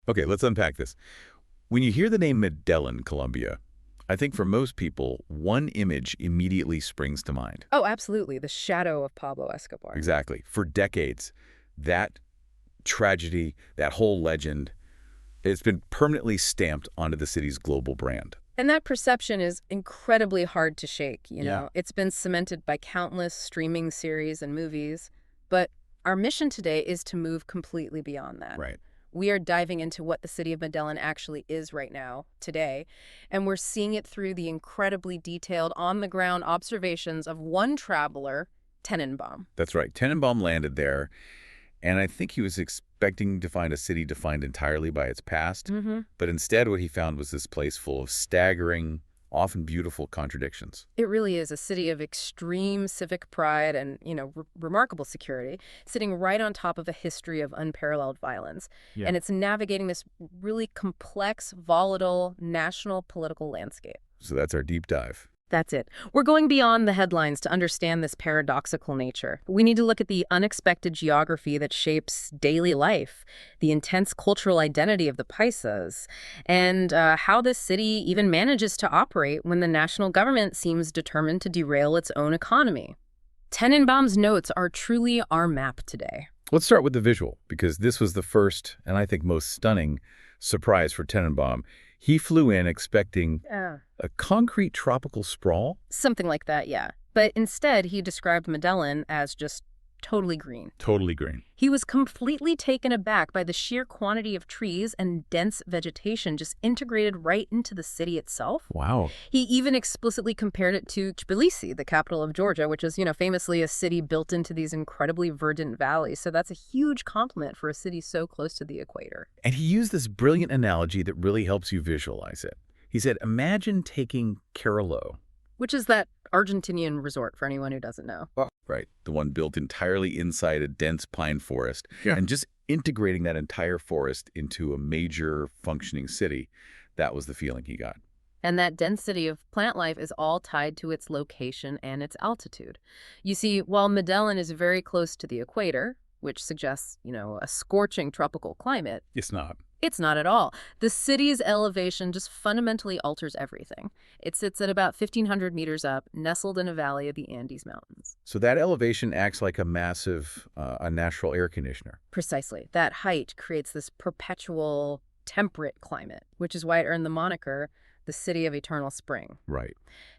Okay, let's unpack this. When you hear the name Medellin, Colombia, I think for most people, one image immediately springs to mind. Oh, absolutely. The shadow of Pablo Escobar. Exactly. For decades, that tragedy, that whole legend, it's been permanently stamped onto the city's global brand. And that perception is incredibly hard to shake, you Yeah. know. It's been cemented by countless streaming series and movies. But our mission today is to move completely beyond that. Right. We are diving into what the city of Medellin actually is right now, today, and we're seeing it through the incredibly detailed, on-the-ground observations of one traveler, Tenenbaum. That's right. Tenenbaum landed there, and I think he was expecting to find a city defined entirely by its past, Mm-hmm. but instead what he found was this place full of staggering, often beautiful contradictions. It really is a city of extreme civic pride and, remarkable security, sitting right on top of a history of unparalleled violence. Yeah. And it's navigating this really complex, volatile, national political landscape. So that's our deep dive. That's it. We're going beyond the headlines to understand this paradoxical nature. We need to look at the unexpected geography that shapes daily life, the intense cultural identity of the Paisas, and how this city even manages to operate when the national government seems determined to derail its own economy. Tenenbaum's notes are truly our map today. Let's start with the visual, because this was the first, and I think most stunning, surprise for Tenenbaum. He flew in expecting a concrete tropical sprawl. Something like that, yeah. But instead, he described Medellin as just totally green. Totally green. He was completely taken aback by the sheer quantity of trees and dense vegetation just integrated right into the city itself. Wow. He even explicitly compared it to Tbilisi, the capital of Georgia, which is, famously a city built into these incredibly verdant valleys. So that's a huge compliment for a city so close to the equator. And he used this brilliant analogy that really helps you visualize it. He said, imagine taking Carolo. Which is that Argentinian resort, for anyone who doesn't know. Right, the one built entirely inside a dense pine forest, and just integrating that entire forest into a major functioning city. That was the feeling he got. And that density of plant life is all tied to its location and its altitude. You see, while Medellin is very close to the equator, which suggests, a scorching tropical climate, It's not. it's not at all. The city's elevation just fundamentally alters everything. It sits at about 1,500 meters up, nestled in a valley of the Andes Mountains. So that elevation acts like a massive, a natural air conditioner. Precisely. That height creates this perpetual temperate climate, which is why it earned the moniker the City of Eternal Spring. Right.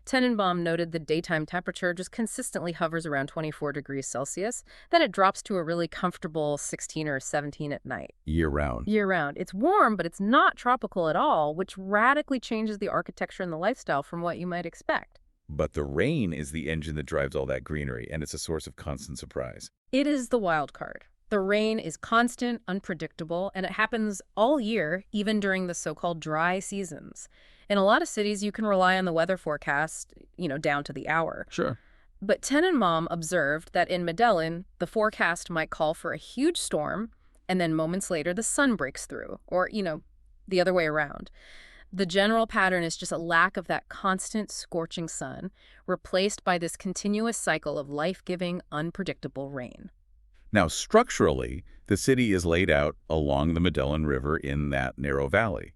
Tenenbaum noted the daytime temperature just consistently hovers around 24 degrees Celsius. Then it drops to a really comfortable 16 or 17 at night. Year-round. Year-round. It's warm, but it's not tropical at all, which radically changes the architecture and the lifestyle from what you might expect. But the rain is the engine that drives all that greenery, and it's a source of constant surprise. It is the wild card. The rain is constant, unpredictable, and it happens all year, even during the so-called dry seasons. In a lot of cities, you can rely on the weather forecast, down to the hour. Sure. But Tenenbaum observed that in Medellin, the forecast might call for a huge storm, and then moments later, the sun breaks through, or, the other way around. The general pattern is just a lack of that constant, scorching sun, replaced by this continuous cycle of life-giving, unpredictable rain. Now, structurally, the city is laid out along the Medellin River in that narrow valley.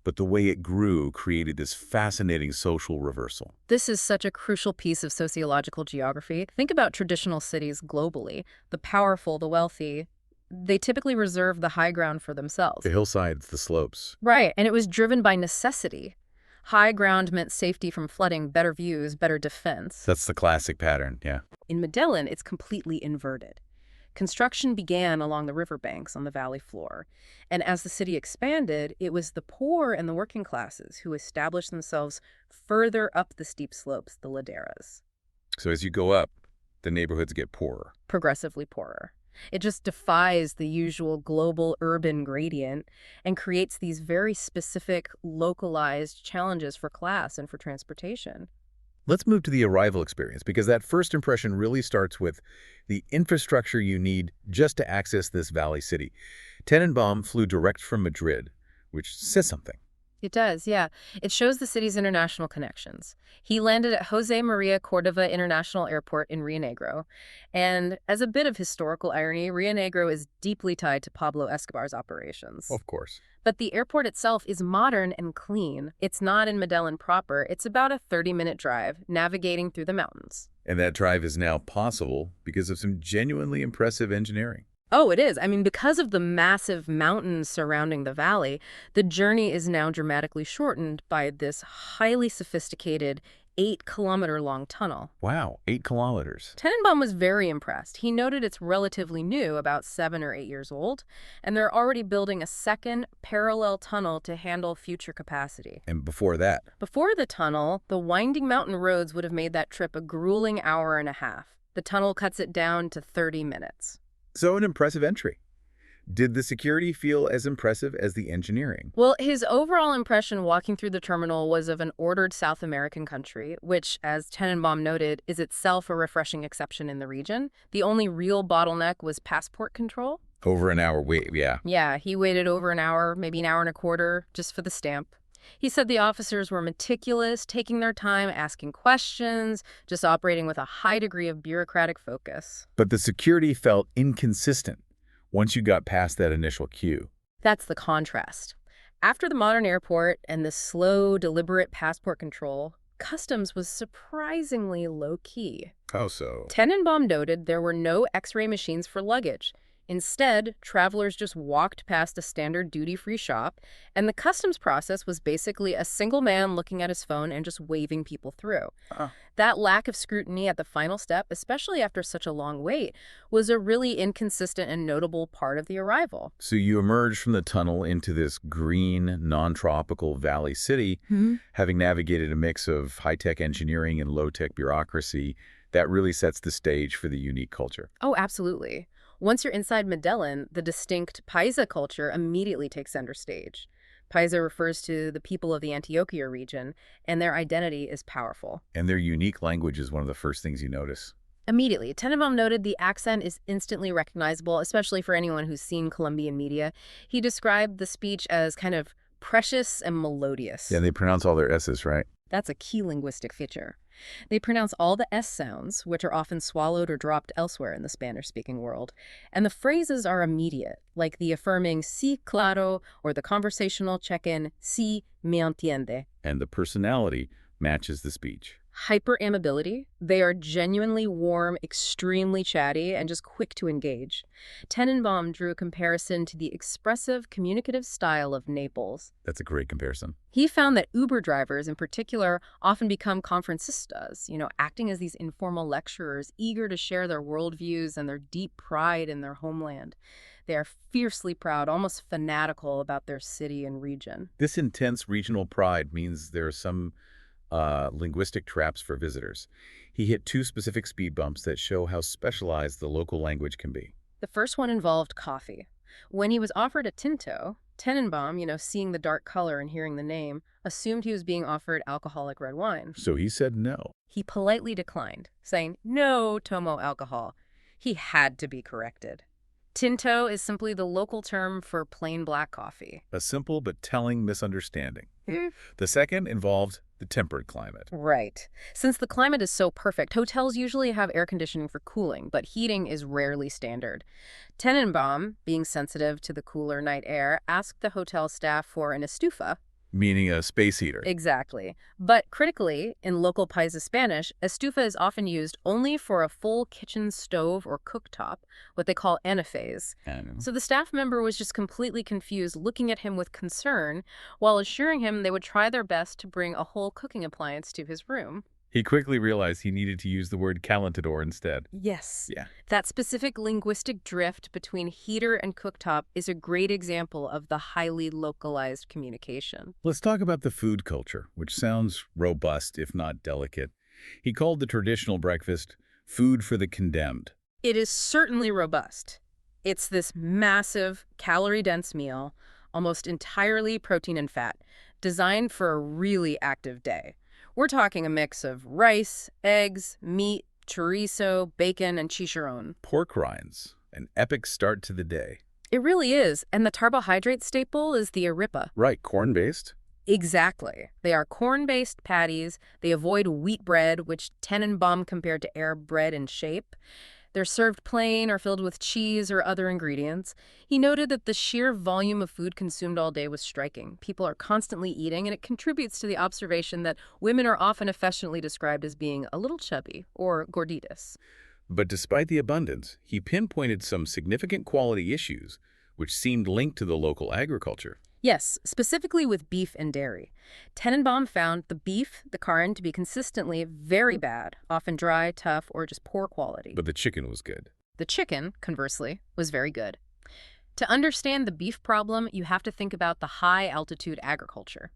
But the way it grew created this fascinating social reversal. This is such a crucial piece of sociological geography. Think about traditional cities globally. The powerful, the wealthy, they typically reserve the high ground for themselves. The hillsides, the slopes. Right, and it was driven by necessity. High ground meant safety from flooding, better views, better defense. That's the classic pattern, yeah. In Medellin, it's completely inverted. Construction began along the riverbanks on the valley floor, and as the city expanded, it was the poor and the working classes who established themselves further up the steep slopes, the laderas. So as you go up, the neighborhoods get poorer. Progressively poorer. It just defies the usual global urban gradient and creates these very specific, localized challenges for class and for transportation. Let's move to the arrival experience, because that first impression really starts with the infrastructure you need just to access this valley city. Tenenbaum flew direct from Madrid, which says something. It does, yeah. It shows the city's international connections. He landed at Jose Maria Cordova International Airport in Rio Negro. And as a bit of historical irony, Rio Negro is deeply tied to Pablo Escobar's operations. Of course. But the airport itself is modern and clean. It's not in Medellin proper. It's about a 30-minute drive, navigating through the mountains. And that drive is now possible because of some genuinely impressive engineering. Oh, it is. I mean, because of the massive mountains surrounding the valley, the journey is now dramatically shortened by this highly sophisticated 8-kilometer-long tunnel. Wow, 8 kilometers. Tenenbaum was very impressed. He noted it's relatively new, about 7 or 8 years old, and they're already building a second parallel tunnel to handle future capacity. And before that? Before the tunnel, the winding mountain roads would have made that trip a grueling hour and a half. The tunnel cuts it down to 30 minutes. So an impressive entry. Did the security feel as impressive as the engineering? Well, his overall impression walking through the terminal was of an ordered South American country, which, as Tenenbaum noted, is itself a refreshing exception in the region. The only real bottleneck was passport control. Over an hour wait, yeah. Yeah, he waited over an hour, maybe an hour and a quarter, just for the stamp. He said the officers were meticulous, taking their time, asking questions, just operating with a high degree of bureaucratic focus. But the security felt inconsistent once you got past that initial queue. That's the contrast. After the modern airport and the slow, deliberate passport control, customs was surprisingly low-key. How so? Tenenbaum noted there were no X-ray machines for luggage. Instead, travelers just walked past a standard duty-free shop, and the customs process was basically a single man looking at his phone and just waving people through. That lack of scrutiny at the final step, especially after such a long wait, was a really inconsistent and notable part of the arrival. So you emerge from the tunnel into this green, non-tropical valley city, having navigated a mix of high-tech engineering and low-tech bureaucracy. That really sets the stage for the unique culture. Oh, absolutely. Once you're inside Medellin, the distinct Paisa culture immediately takes center stage. Paisa refers to the people of the Antioquia region, and their identity is powerful. And their unique language is one of the first things you notice. Immediately, Tenenbaum noted the accent is instantly recognizable, especially for anyone who's seen Colombian media. He described the speech as kind of precious and melodious. Yeah, they pronounce all their S's, right? That's a key linguistic feature. They pronounce all the S sounds, which are often swallowed or dropped elsewhere in the Spanish-speaking world. And the phrases are immediate, like the affirming sí, claro, or the conversational check-in sí, me entiende. And the personality matches the speech. Hyper-amability. They are genuinely warm, extremely chatty, and just quick to engage. Tenenbaum drew a comparison to the expressive, communicative style of Naples. That's a great comparison. He found that Uber drivers, in particular, often become conferencistas, acting as these informal lecturers, eager to share their worldviews and their deep pride in their homeland. They are fiercely proud, almost fanatical about their city and region. This intense regional pride means there are some linguistic traps for visitors. He hit 2 specific speed bumps that show how specialized the local language can be. The first one involved coffee. When he was offered a tinto, Tenenbaum, seeing the dark color and hearing the name, assumed he was being offered alcoholic red wine. So he said no. He politely declined, saying, "No tomo alcohol." He had to be corrected. Tinto is simply the local term for plain black coffee. A simple but telling misunderstanding. The second involved the temperate climate. Right. Since the climate is so perfect, hotels usually have air conditioning for cooling, but heating is rarely standard. Tenenbaum, being sensitive to the cooler night air, asked the hotel staff for an estufa. Meaning a space heater. Exactly. But critically, in local Paisa Spanish, estufa is often used only for a full kitchen stove or cooktop, what they call anafes. So the staff member was just completely confused, looking at him with concern, while assuring him they would try their best to bring a whole cooking appliance to his room. He quickly realized he needed to use the word calentador instead. Yes. Yeah. That specific linguistic drift between heater and cooktop is a great example of the highly localized communication. Let's talk about the food culture, which sounds robust, if not delicate. He called the traditional breakfast food for the condemned. It is certainly robust. It's this massive, calorie-dense meal, almost entirely protein and fat, designed for a really active day. We're talking a mix of rice, eggs, meat, chorizo, bacon, and chicharron. Pork rinds, an epic start to the day. It really is, and the carbohydrate staple is the arepa. Right, corn-based. Exactly. They are corn-based patties. They avoid wheat bread, which Tenenbaum compared to Arab bread in shape. They're served plain or filled with cheese or other ingredients. He noted that the sheer volume of food consumed all day was striking. People are constantly eating, and it contributes to the observation that women are often affectionately described as being a little chubby or gorditas. But despite the abundance, he pinpointed some significant quality issues, which seemed linked to the local agriculture. Yes, specifically with beef and dairy. Tenenbaum found the beef, the carne, to be consistently very bad, often dry, tough, or just poor quality. But the chicken was good. The chicken, conversely, was very good. To understand the beef problem, you have to think about the high-altitude agriculture.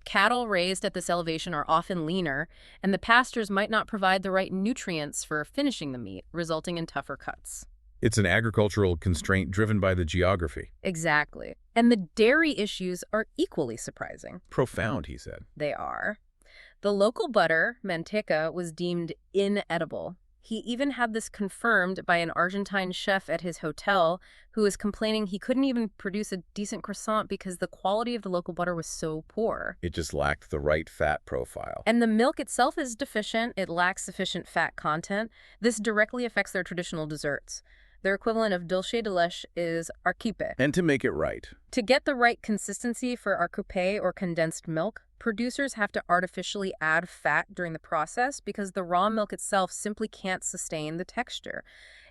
Cattle raised at this elevation are often leaner, and the pastures might not provide the right nutrients for finishing the meat, resulting in tougher cuts. It's an agricultural constraint driven by the geography. Exactly. And the dairy issues are equally surprising. Profound, he said. They are. The local butter, manteca, was deemed inedible. He even had this confirmed by an Argentine chef at his hotel who was complaining he couldn't even produce a decent croissant because the quality of the local butter was so poor. It just lacked the right fat profile. And the milk itself is deficient. It lacks sufficient fat content. This directly affects their traditional desserts. Their equivalent of dulce de leche is arquipe. And to make it right, To get the right consistency for arquipe or condensed milk, producers have to artificially add fat during the process because the raw milk itself simply can't sustain the texture.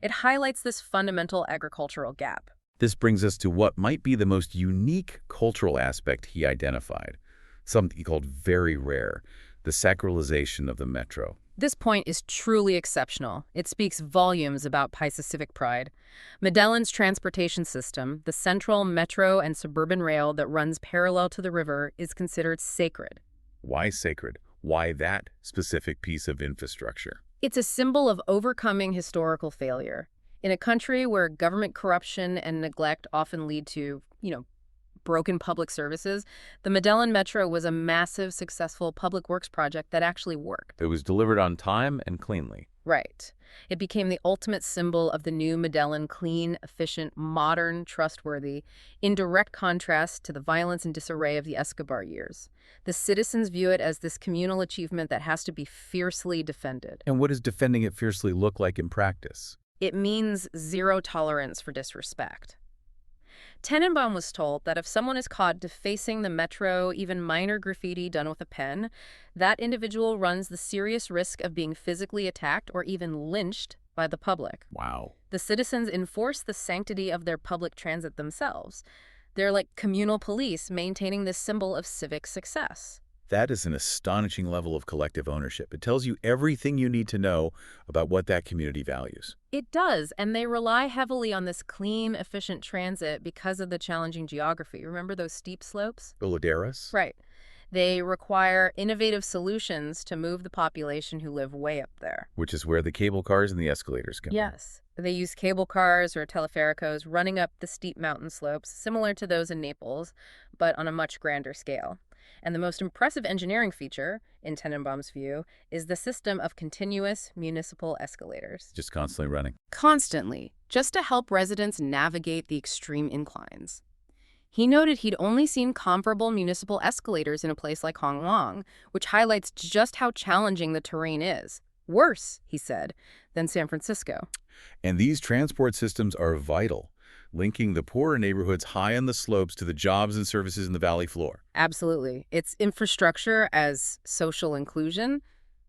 It highlights this fundamental agricultural gap. this brings us to what might be the most unique cultural aspect he identified, something called very rare, the sacralization of the metro. This point is truly exceptional. It speaks volumes about Paisa civic pride. Medellín's transportation system, the central metro and suburban rail that runs parallel to the river, is considered sacred. Why sacred? Why that specific piece of infrastructure? It's a symbol of overcoming historical failure. In a country where government corruption and neglect often lead to, broken public services, the Medellín Metro was a massive, successful public works project that actually worked. It was delivered on time and cleanly. Right. It became the ultimate symbol of the new Medellín, clean, efficient, modern, trustworthy, in direct contrast to the violence and disarray of the Escobar years. The citizens view it as this communal achievement that has to be fiercely defended. And what does defending it fiercely look like in practice? It means zero tolerance for disrespect. Tenenbaum was told that if someone is caught defacing the metro, even minor graffiti done with a pen, that individual runs the serious risk of being physically attacked or even lynched by the public. Wow. The citizens enforce the sanctity of their public transit themselves. They're like communal police maintaining this symbol of civic success. That is an astonishing level of collective ownership. It tells you everything you need to know about what that community values. It does, and they rely heavily on this clean, efficient transit because of the challenging geography. Remember those steep slopes? Oladeras? Right. They require innovative solutions to move the population who live way up there. Which is where the cable cars and the escalators come in. Yes. They use cable cars or telefericos running up the steep mountain slopes, similar to those in Naples, but on a much grander scale. And the most impressive engineering feature, in Tenenbaum's view, is the system of continuous municipal escalators. Just constantly running. Constantly, just to help residents navigate the extreme inclines. He noted he'd only seen comparable municipal escalators in a place like Hong Kong, which highlights just how challenging the terrain is. Worse, he said, than San Francisco. And these transport systems are vital, linking the poorer neighborhoods high on the slopes to the jobs and services in the valley floor. Absolutely. It's infrastructure as social inclusion.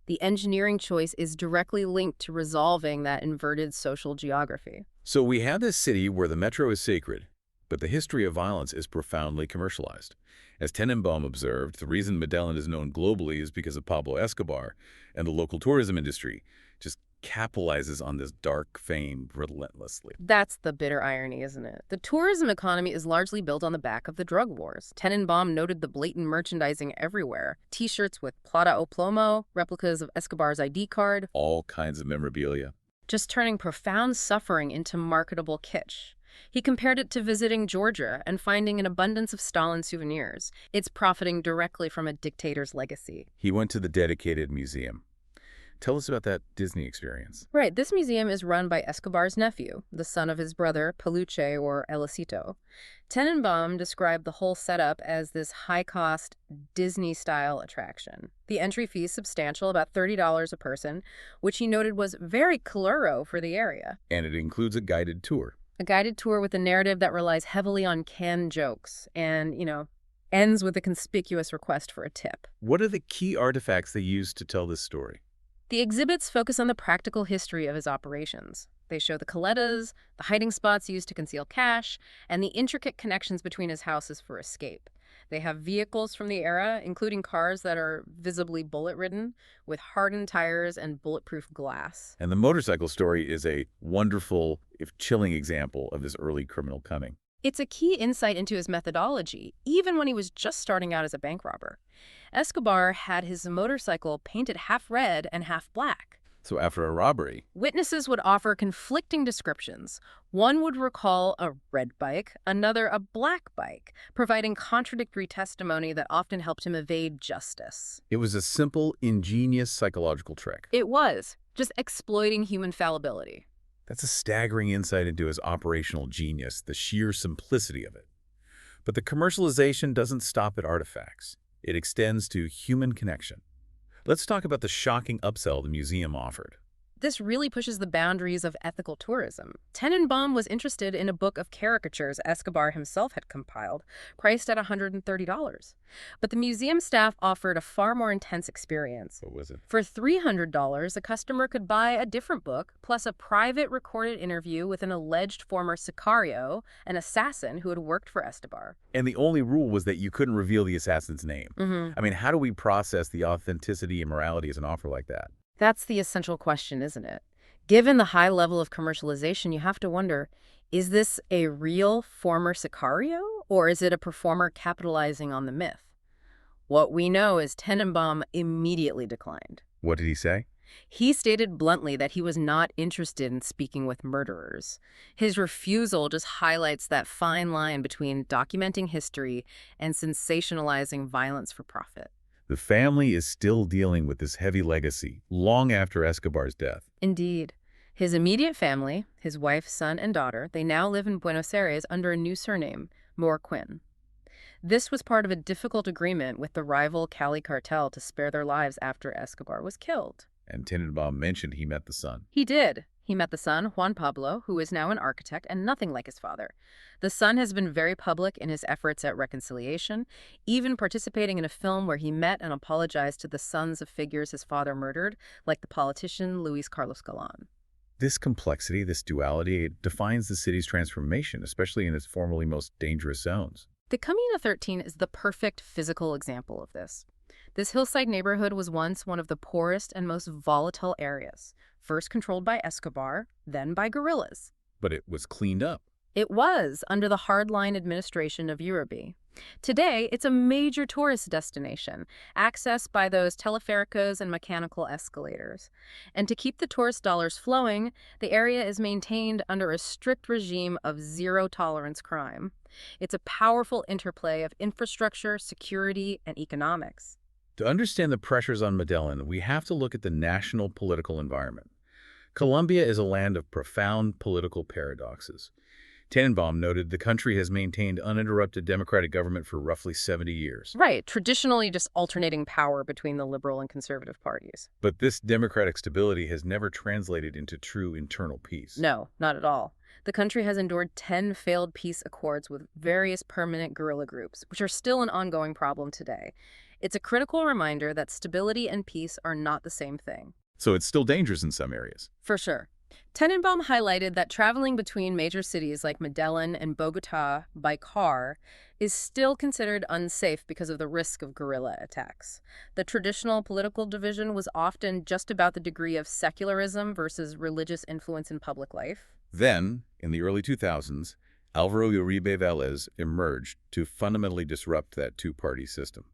The engineering choice is directly linked to resolving that inverted social geography. So we have this city where the metro is sacred, but the history of violence is profoundly commercialized. As Tenenbaum observed, the reason Medellín is known globally is because of Pablo Escobar, and the local tourism industry just capitalizes on this dark fame relentlessly. That's the bitter irony, isn't it? The tourism economy is largely built on the back of the drug wars. Tenenbaum noted the blatant merchandising everywhere. T-shirts with Plata o Plomo, replicas of Escobar's ID card. All kinds of memorabilia. Just turning profound suffering into marketable kitsch. He compared it to visiting Georgia and finding an abundance of Stalin souvenirs. It's profiting directly from a dictator's legacy. He went to the dedicated museum. Tell us about that Disney experience. Right, this museum is run by Escobar's nephew, the son of his brother, Peluche or Elicito. Tenenbaum described the whole setup as this high-cost, Disney-style attraction. The entry fee is substantial, about $30 a person, which he noted was very coloro for the area. And it includes a guided tour. A guided tour with a narrative that relies heavily on canned jokes and, ends with a conspicuous request for a tip. What are the key artifacts they use to tell this story? The exhibits focus on the practical history of his operations. They show the coletas, the hiding spots used to conceal cash, and the intricate connections between his houses for escape. They have vehicles from the era, including cars that are visibly bullet-ridden, with hardened tires and bulletproof glass. And the motorcycle story is a wonderful, if chilling, example of his early criminal cunning. It's a key insight into his methodology, even when he was just starting out as a bank robber. Escobar had his motorcycle painted half red and half black. So after a robbery, Witnesses would offer conflicting descriptions. One would recall a red bike, another a black bike, providing contradictory testimony that often helped him evade justice. it was a simple, ingenious psychological trick. It was just exploiting human fallibility. That's a staggering insight into his operational genius, the sheer simplicity of it. But the commercialization doesn't stop at artifacts. It extends to human connection. Let's talk about the shocking upsell the museum offered. This really pushes the boundaries of ethical tourism. Tenenbaum was interested in a book of caricatures Escobar himself had compiled, priced at $130. But the museum staff offered a far more intense experience. What was it? For $300, a customer could buy a different book, plus a private recorded interview with an alleged former sicario, an assassin who had worked for Escobar. And the only rule was that you couldn't reveal the assassin's name. I mean, how do we process the authenticity and morality as an offer like that? That's the essential question, isn't it? Given the high level of commercialization, you have to wonder, is this a real former sicario, or is it a performer capitalizing on the myth? What we know is Tenenbaum immediately declined. What did he say? He stated bluntly that he was not interested in speaking with murderers. His refusal just highlights that fine line between documenting history and sensationalizing violence for profit. The family is still dealing with this heavy legacy long after Escobar's death. Indeed. His immediate family, his wife, son, and daughter, they now live in Buenos Aires under a new surname, Morquin. This was part of a difficult agreement with the rival Cali cartel to spare their lives after Escobar was killed. And Tenenbaum mentioned he met the son. He did. He met the son, Juan Pablo, who is now an architect and nothing like his father. The son has been very public in his efforts at reconciliation, even participating in a film where he met and apologized to the sons of figures his father murdered, like the politician Luis Carlos Galán. This complexity, this duality, it defines the city's transformation, especially in its formerly most dangerous zones. The Camino 13 is the perfect physical example of this. This hillside neighborhood was once one of the poorest and most volatile areas, first controlled by Escobar, then by guerrillas. But it was cleaned up. It was under the hardline administration of Uribe. Today, it's a major tourist destination, accessed by those telefericos and mechanical escalators. And to keep the tourist dollars flowing, the area is maintained under a strict regime of zero-tolerance crime. It's a powerful interplay of infrastructure, security, and economics. To understand the pressures on Medellín, we have to look at the national political environment. Colombia is a land of profound political paradoxes. Tenenbaum noted the country has maintained uninterrupted democratic government for roughly 70 years. Right, traditionally just alternating power between the liberal and conservative parties. But this democratic stability has never translated into true internal peace. No, not at all. The country has endured 10 failed peace accords with various permanent guerrilla groups, which are still an ongoing problem today. It's a critical reminder that stability and peace are not the same thing. So it's still dangerous in some areas. For sure. Tenenbaum highlighted that traveling between major cities like Medellín and Bogotá by car is still considered unsafe because of the risk of guerrilla attacks. The traditional political division was often just about the degree of secularism versus religious influence in public life. Then, in the early 2000s, Álvaro Uribe Vélez emerged to fundamentally disrupt that two-party system.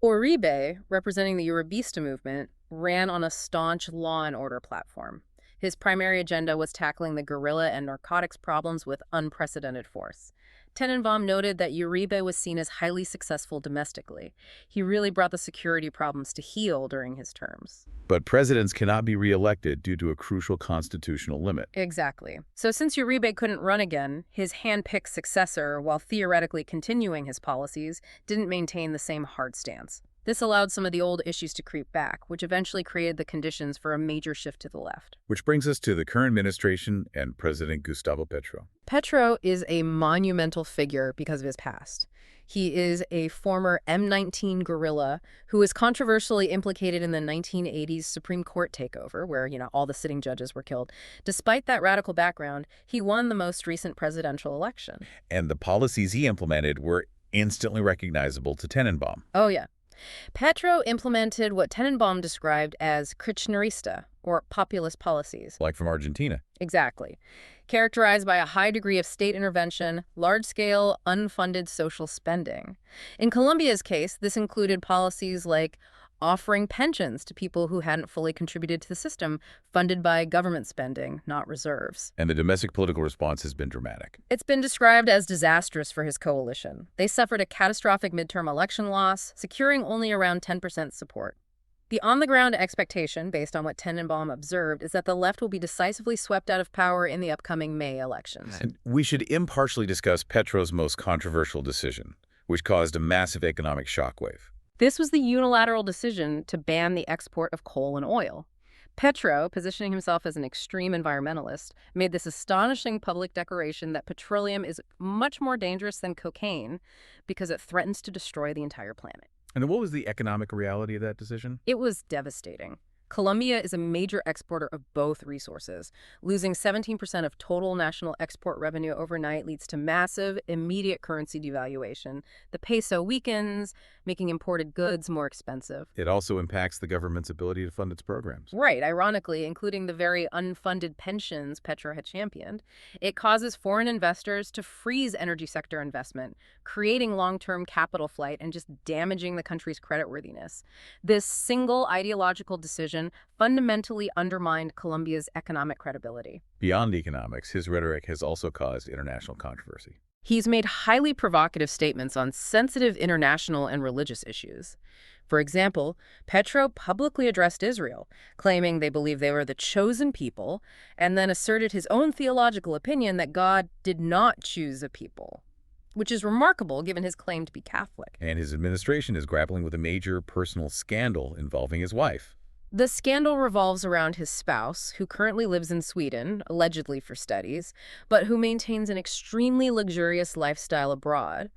Uribe, representing the Uribista movement, ran on a staunch law and order platform. His primary agenda was tackling the guerrilla and narcotics problems with unprecedented force. Tenenbaum noted that Uribe was seen as highly successful domestically. He really brought the security problems to heel during his terms. But presidents cannot be reelected due to a crucial constitutional limit. Exactly. So since Uribe couldn't run again, his hand-picked successor, while theoretically continuing his policies, didn't maintain the same hard stance. This allowed some of the old issues to creep back, which eventually created the conditions for a major shift to the left. Which brings us to the current administration and President Gustavo Petro. Petro is a monumental figure because of his past. He is a former M19 guerrilla who was controversially implicated in the 1980s Supreme Court takeover, where, all the sitting judges were killed. Despite that radical background, he won the most recent presidential election. And the policies he implemented were instantly recognizable to Tenenbaum. Oh, yeah. Petro implemented what Tenenbaum described as kirchnerista, or populist policies. Like from Argentina. Exactly. Characterized by a high degree of state intervention, large-scale, unfunded social spending. In Colombia's case, this included policies like offering pensions to people who hadn't fully contributed to the system, funded by government spending, not reserves. And the domestic political response has been dramatic. It's been described as disastrous for his coalition. They suffered a catastrophic midterm election loss, securing only around 10% support. The on-the-ground expectation, based on what Tenenbaum observed, is that the left will be decisively swept out of power in the upcoming May elections. And we should impartially discuss Petro's most controversial decision, which caused a massive economic shockwave. This was the unilateral decision to ban the export of coal and oil. Petro, positioning himself as an extreme environmentalist, made this astonishing public declaration that petroleum is much more dangerous than cocaine because it threatens to destroy the entire planet. And what was the economic reality of that decision? It was devastating. Colombia is a major exporter of both resources. Losing 17% of total national export revenue overnight leads to massive, immediate currency devaluation. The peso weakens, making imported goods more expensive. It also impacts the government's ability to fund its programs. Right, ironically, including the very unfunded pensions Petro had championed. It causes foreign investors to freeze energy sector investment, creating long-term capital flight and just damaging the country's creditworthiness. This single ideological decision fundamentally undermined Colombia's economic credibility. Beyond economics, his rhetoric has also caused international controversy. He's made highly provocative statements on sensitive international and religious issues. For example, Petro publicly addressed Israel, claiming they believe they were the chosen people, and then asserted his own theological opinion that God did not choose a people, which is remarkable given his claim to be Catholic. And his administration is grappling with a major personal scandal involving his wife. The scandal revolves around his spouse, who currently lives in Sweden, allegedly for studies, but who maintains an extremely luxurious lifestyle abroad.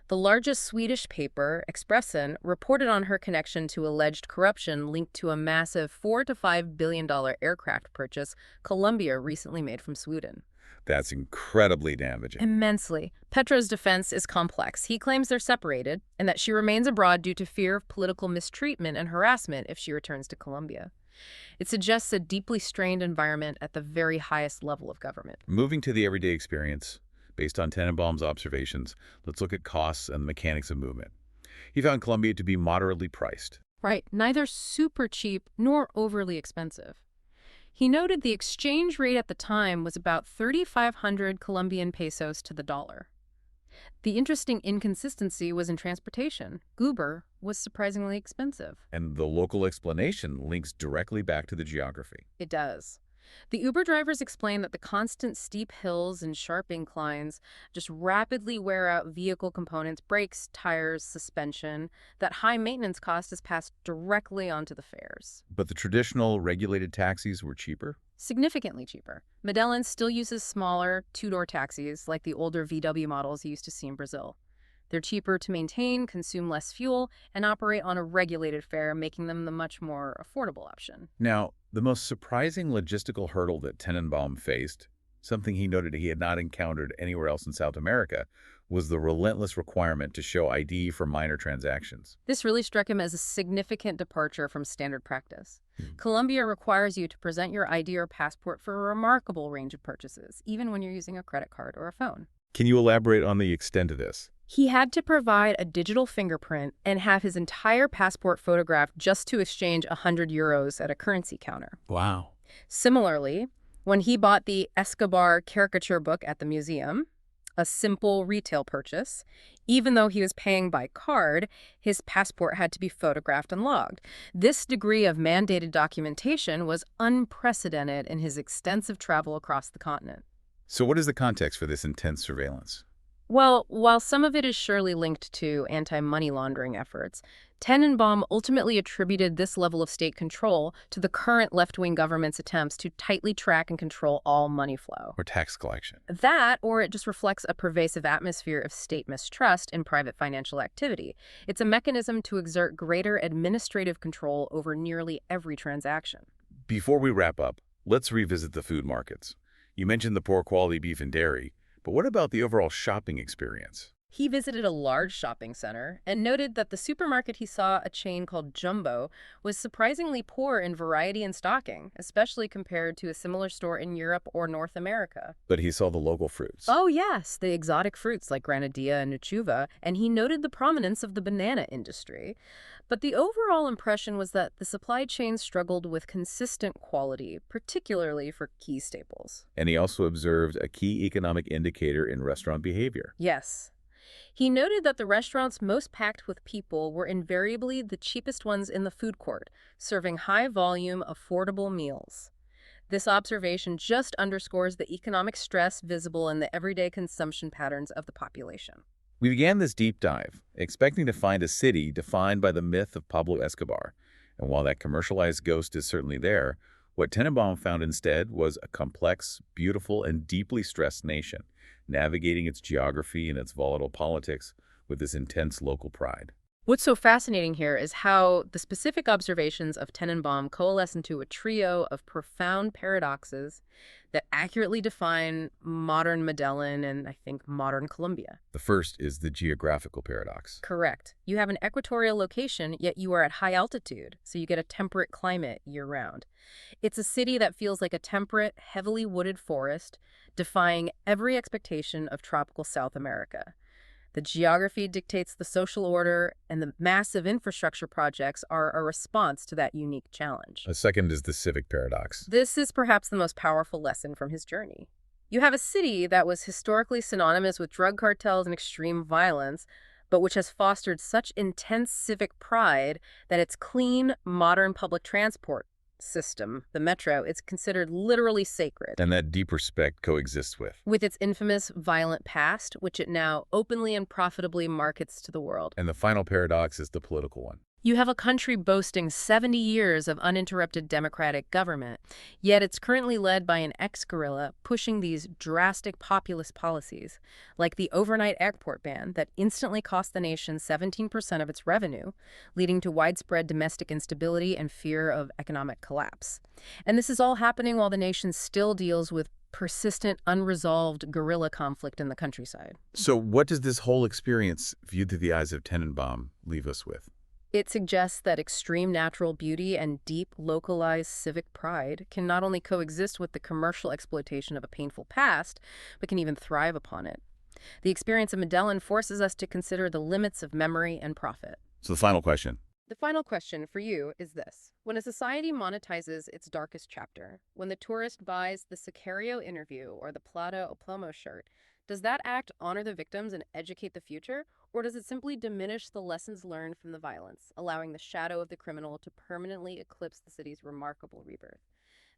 The largest Swedish paper, Expressen, reported on her connection to alleged corruption linked to a massive $4 to $5 billion aircraft purchase Colombia recently made from Sweden. That's incredibly damaging. Immensely. Petro's defense is complex. He claims they're separated and that she remains abroad due to fear of political mistreatment and harassment if she returns to Colombia. It suggests a deeply strained environment at the very highest level of government. Moving to the everyday experience, based on Tenenbaum's observations, let's look at costs and the mechanics of movement. He found Colombia to be moderately priced. Right. Neither super cheap nor overly expensive. He noted the exchange rate at the time was about 3,500 Colombian pesos to the dollar. The interesting inconsistency was in transportation. Uber was surprisingly expensive. And the local explanation links directly back to the geography. It does. The Uber drivers explain that the constant steep hills and sharp inclines just rapidly wear out vehicle components, brakes, tires, suspension. That high maintenance cost is passed directly onto the fares. But the traditional regulated taxis were cheaper? Significantly cheaper. Medellín still uses smaller, two-door taxis like the older VW models you used to see in Brazil. They're cheaper to maintain, consume less fuel, and operate on a regulated fare, making them the much more affordable option. Now, the most surprising logistical hurdle that Tenenbaum faced, something he noted he had not encountered anywhere else in South America, was the relentless requirement to show ID for minor transactions. This really struck him as a significant departure from standard practice. Colombia requires you to present your ID or passport for a remarkable range of purchases, even when you're using a credit card or a phone. Can you elaborate on the extent of this? He had to provide a digital fingerprint and have his entire passport photographed just to exchange 100 euros at a currency counter. Wow. Similarly, when he bought the Escobar caricature book at the museum, a simple retail purchase. Even though he was paying by card, his passport had to be photographed and logged. This degree of mandated documentation was unprecedented in his extensive travel across the continent. So what is the context for this intense surveillance? Well, while some of it is surely linked to anti-money laundering efforts, Tenenbaum ultimately attributed this level of state control to the current left-wing government's attempts to tightly track and control all money flow. Or tax collection? That, or it just reflects a pervasive atmosphere of state mistrust in private financial activity. It's a mechanism to exert greater administrative control over nearly every transaction. Before we wrap up, let's revisit the food markets. You mentioned the poor quality beef and dairy, but what about the overall shopping experience? He visited a large shopping center and noted that the supermarket he saw, a chain called Jumbo, was surprisingly poor in variety and stocking, especially compared to a similar store in Europe or North America. But he saw the local fruits. Oh yes, the exotic fruits like granadilla and nuchuva, and he noted the prominence of the banana industry. But the overall impression was that the supply chain struggled with consistent quality, particularly for key staples. And he also observed a key economic indicator in restaurant behavior. Yes. He noted that the restaurants most packed with people were invariably the cheapest ones in the food court, serving high-volume, affordable meals. This observation just underscores the economic stress visible in the everyday consumption patterns of the population. We began this deep dive, expecting to find a city defined by the myth of Pablo Escobar. And while that commercialized ghost is certainly there, what Tenenbaum found instead was a complex, beautiful, and deeply stressed nation, navigating its geography and its volatile politics with this intense local pride. What's so fascinating here is how the specific observations of Tenenbaum coalesce into a trio of profound paradoxes that accurately define modern Medellin and, I think, modern Colombia. The first is the geographical paradox. Correct. You have an equatorial location, yet you are at high altitude, so you get a temperate climate year-round. It's a city that feels like a temperate, heavily wooded forest, defying every expectation of tropical South America. The geography dictates the social order, and the massive infrastructure projects are a response to that unique challenge. A second is the civic paradox. This is perhaps the most powerful lesson from his journey. You have a city that was historically synonymous with drug cartels and extreme violence, but which has fostered such intense civic pride that its clean, modern public transport system, the metro, is considered literally sacred. And that deep respect coexists with its infamous violent past, which it now openly and profitably markets to the world. And the final paradox is the political one. You have a country boasting 70 years of uninterrupted democratic government, yet it's currently led by an ex-guerrilla pushing these drastic populist policies, like the overnight airport ban that instantly cost the nation 17% of its revenue, leading to widespread domestic instability and fear of economic collapse. And this is all happening while the nation still deals with persistent, unresolved guerrilla conflict in the countryside. So what does this whole experience, viewed through the eyes of Tenenbaum, leave us with? It suggests that extreme natural beauty and deep, localized civic pride can not only coexist with the commercial exploitation of a painful past, but can even thrive upon it. The experience of Medellin forces us to consider the limits of memory and profit. So the final question. The final question for you is this. When a society monetizes its darkest chapter, when the tourist buys the Sicario interview or the Plata o Plomo shirt, does that act honor the victims and educate the future? Or does it simply diminish the lessons learned from the violence, allowing the shadow of the criminal to permanently eclipse the city's remarkable rebirth?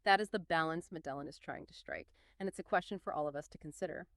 That is the balance Medellin is trying to strike, and it's a question for all of us to consider.